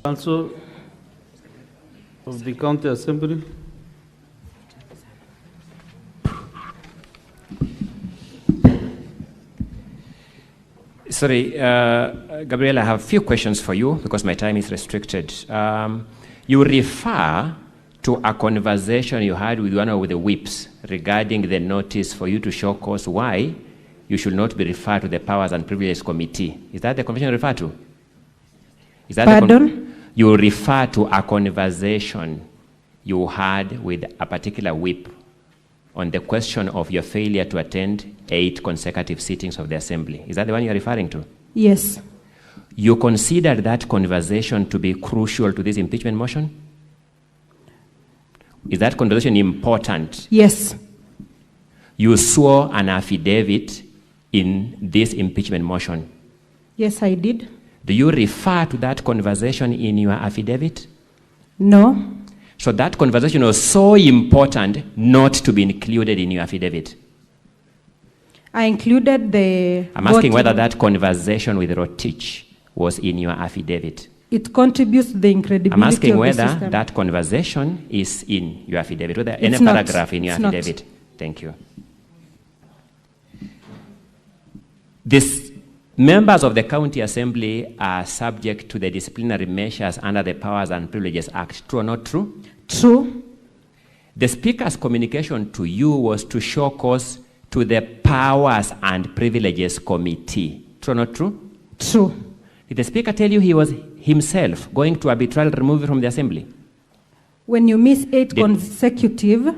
Council of the County Assembly. Sorry, Gabriel, I have a few questions for you because my time is restricted. You refer to a conversation you had with one of the whips regarding the notice for you to show cause why you should not be referred to the Powers and Privileges Committee. Is that the conversation you refer to? Is that Pardon? You refer to a conversation you had with a particular whip on the question of your failure to attend 8 consecutive sittings of the Assembly. Is that the one you're referring to? Yes. You considered that conversation to be crucial to this impeachment motion? Is that conversation important? Yes. You swore an affidavit in this impeachment motion. Yes, I did. Do you refer to that conversation in your affidavit? No. So that conversation was so important not to be included in your affidavit. I included the... I'm asking whether that conversation with Rotich was in your affidavit. It contributes to the incredibility I'm asking of whether the system. that conversation is in your affidavit, whether It's any not. paragraph in your It's not. affidavit. Thank you. These members of the County Assembly are subject to the disciplinary measures under the Powers and Privileges Act. True or not true? True. The Speaker's communication to you was to show cause to the Powers and Privileges Committee. True or not true? True. Did the Speaker tell you he was himself going to arbitrarily remove you from the Assembly? When you miss 8 consecutive,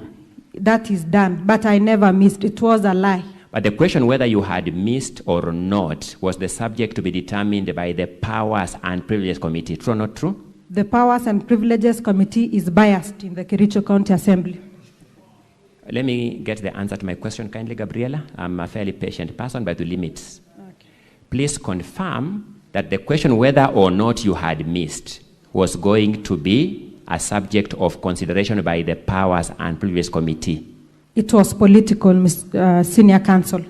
that is done. But I never missed. It was a lie. But the question whether you had missed or not was the subject to be determined by the Powers and Privileges Committee. True or not true? The Powers and Privileges Committee is biased in the Kericho County Assembly. Let me get the answer to my question kindly, Gabriela. I'm a fairly patient person, but to limits. Okay. Please confirm that the question whether or not you had missed was going to be a subject of consideration by the Powers and Privileges Committee. It was political, Senior Counsel.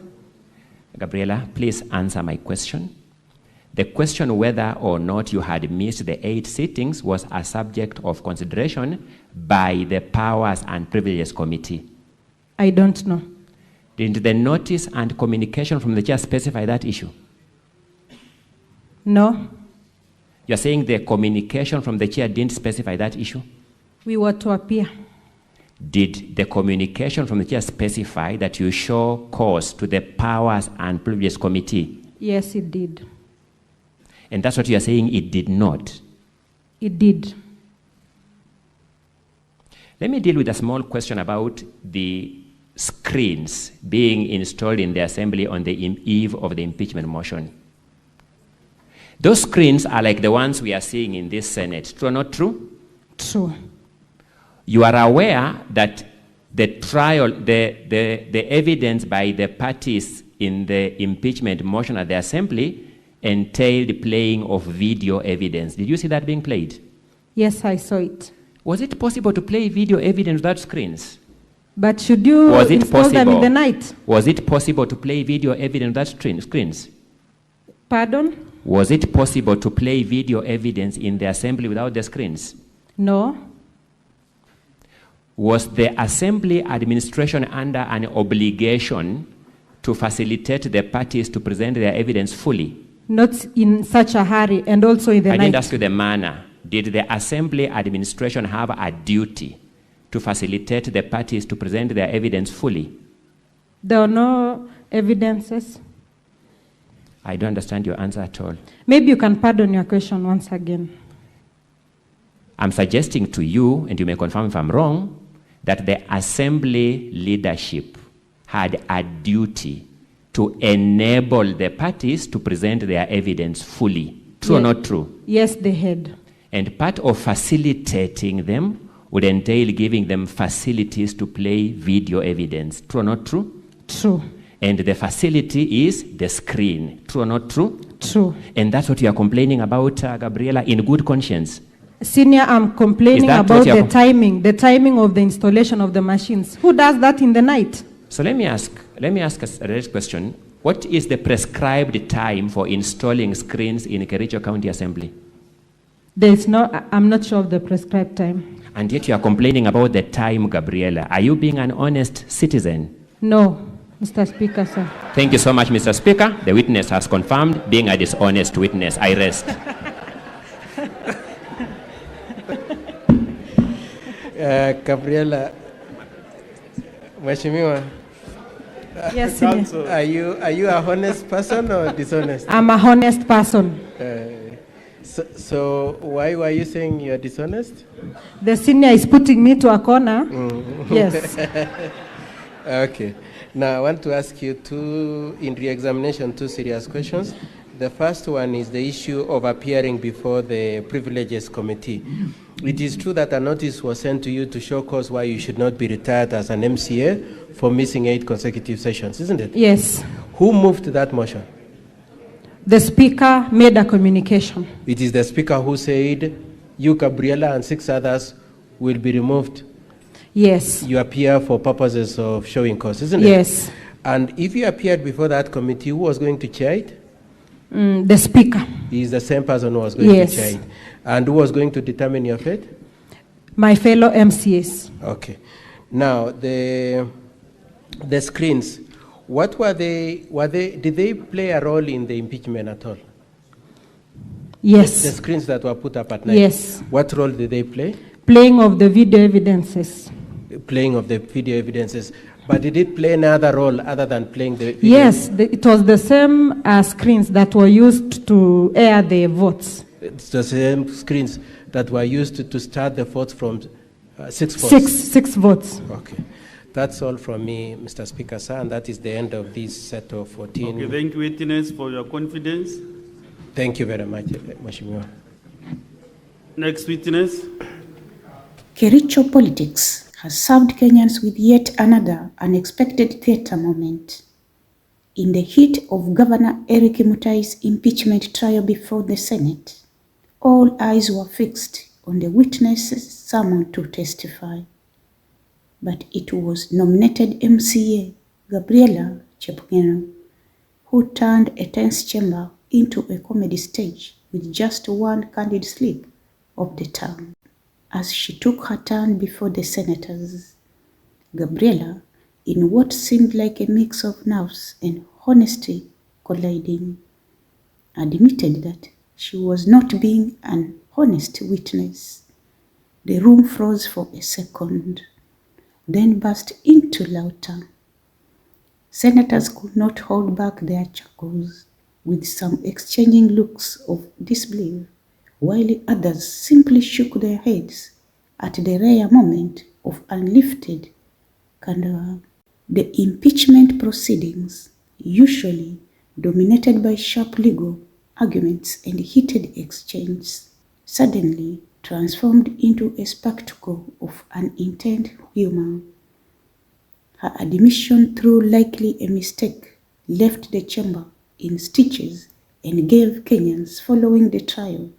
Gabriela, please answer my question. The question whether or not you had missed the 8 sittings was a subject of consideration by the Powers and Privileges Committee. I don't know. Didn't the notice and communication from the chair specify that issue? No. You're saying the communication from the chair didn't specify that issue? We were to appear. Did the communication from the chair specify that you show cause to the Powers and Privileges Committee? Yes, it did. And that's what you are saying it did not? It did. Let me deal with a small question about the screens being installed in the Assembly on the eve of the impeachment motion. Those screens are like the ones we are seeing in this Senate. True or not true? True. You are aware that the trial, the evidence by the parties in the impeachment motion at the Assembly entailed playing of video evidence. Did you see that being played? Yes, I saw it. Was it possible to play video evidence without screens? But should you install them in the night? Was it possible to play video evidence without screens? Pardon? Was it possible to play video evidence in the Assembly without the screens? No. Was the Assembly administration under an obligation to facilitate the parties to present their evidence fully? Not in such a hurry, and also in the night. I didn't ask you the manner. Did the Assembly administration have a duty to facilitate the parties to present their evidence fully? There are no evidences. I don't understand your answer at all. Maybe you can pardon your question once again. I'm suggesting to you, and you may confirm if I'm wrong, that the Assembly leadership had a duty to enable the parties to present their evidence fully. True or not true? Yes, they had. And part of facilitating them would entail giving them facilities to play video evidence. True or not true? True. And the facility is the screen. True or not true? True. And that's what you are complaining about, Gabriela, in good conscience. Senior, I'm complaining about the timing of the installation of the machines. Who does that in the night? So let me ask a direct question. What is the prescribed time for installing screens in Kericho County Assembly? I'm not sure of the prescribed time. And yet you are complaining about the time, Gabriela. Are you being an honest citizen? No, Mr. Speaker, sir. Thank you so much, Mr. Speaker. The witness has confirmed being a dishonest witness. I rest. Gabriela, Mheshimiwa, Yes, Senior. are you a honest person or dishonest? I'm a honest person. So why were you saying you're dishonest? The senior is putting me to a corner. Yes. Okay. Now I want to ask you in re-examination, two serious questions. The first one is the issue of appearing before the Privileges Committee. It is true that a notice was sent to you to show cause why you should not be retired as an MCA for missing 8 consecutive sessions, isn't it? Yes. Who moved that motion? The speaker made a communication. It is the speaker who said, you, Gabriela, and 6 others will be removed. Yes. You appear for purposes of showing cause, isn't it? Yes. And if you appeared before that committee, who was going to chair it? The speaker. He is the same person who was going to chair it. And who was going to determine your fate? My fellow MCAs. Okay. Now, the screens, what were they, did they play a role in the impeachment at all? Yes. The screens that were put up at night? Yes. What role did they play? Playing of the video evidences. Playing of the video evidences. But did it play another role other than playing the video? Yes, it was the same screens that were used to air the votes. It's the same screens that were used to start the votes from 6 votes? Six votes. Okay. That's all from me, Mr. Speaker, sir, and that is the end of this set of 14. Okay, thank you, witness, for your confidence. Thank you very much, Mheshimiwa. Next witness. Kericho politics has served Kenyans with yet another unexpected theatre moment. In the heat of Governor Eric Mutai's impeachment trial before the Senate, all eyes were fixed on the witness's summoned to testify. But it was nominated MCA Gabriela Chepngeno who turned a tense chamber into a comedy stage with just one candid slip of the tongue. As she took her turn before the senators, Gabriela, in what seemed like a mix of nerves and honesty colliding, admitted that she was not being an honest witness. The room froze for a second, then burst into laughter. Senators could not hold back their chuckles, with some exchanging looks of disbelief, while others simply shook their heads at the rare moment of unlifted candor. The impeachment proceedings, usually dominated by sharp legal arguments and heated exchanges, suddenly transformed into a spectacle of unintended humor. Her admission, through likely a mistake, left the chamber in stitches and gave Kenyans following the trial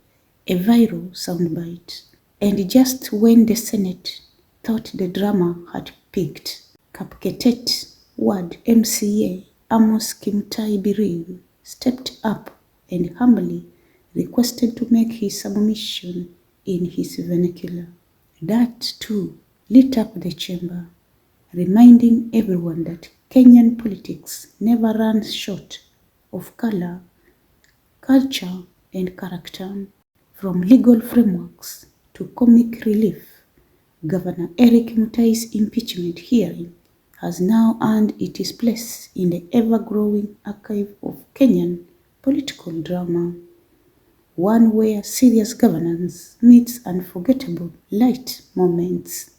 a viral soundbite. And just when the Senate thought the drama had peaked, Kapketet Ward MCA Amos Kimtai Biriu stepped up and humbly requested to make his submission in his vernacular. That too lit up the chamber, reminding everyone that Kenyan politics never runs short of color, culture, and character. From legal frameworks to comic relief, Governor Eric Mutai's impeachment hearing has now earned its place in the ever-growing archive of Kenyan political drama, one where serious governance meets unforgettable light moments.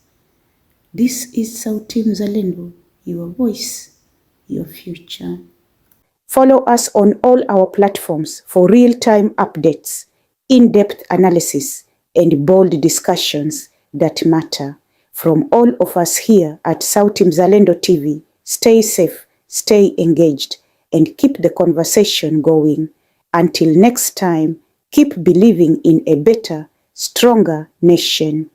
This is Sauti Mzalendo, your voice, your future. Follow us on all our platforms for real-time updates, in-depth analysis, and bold discussions that matter. From all of us here at Sauti Mzalendo TV, stay safe, stay engaged, and keep the conversation going. Until next time, keep believing in a better, stronger nation.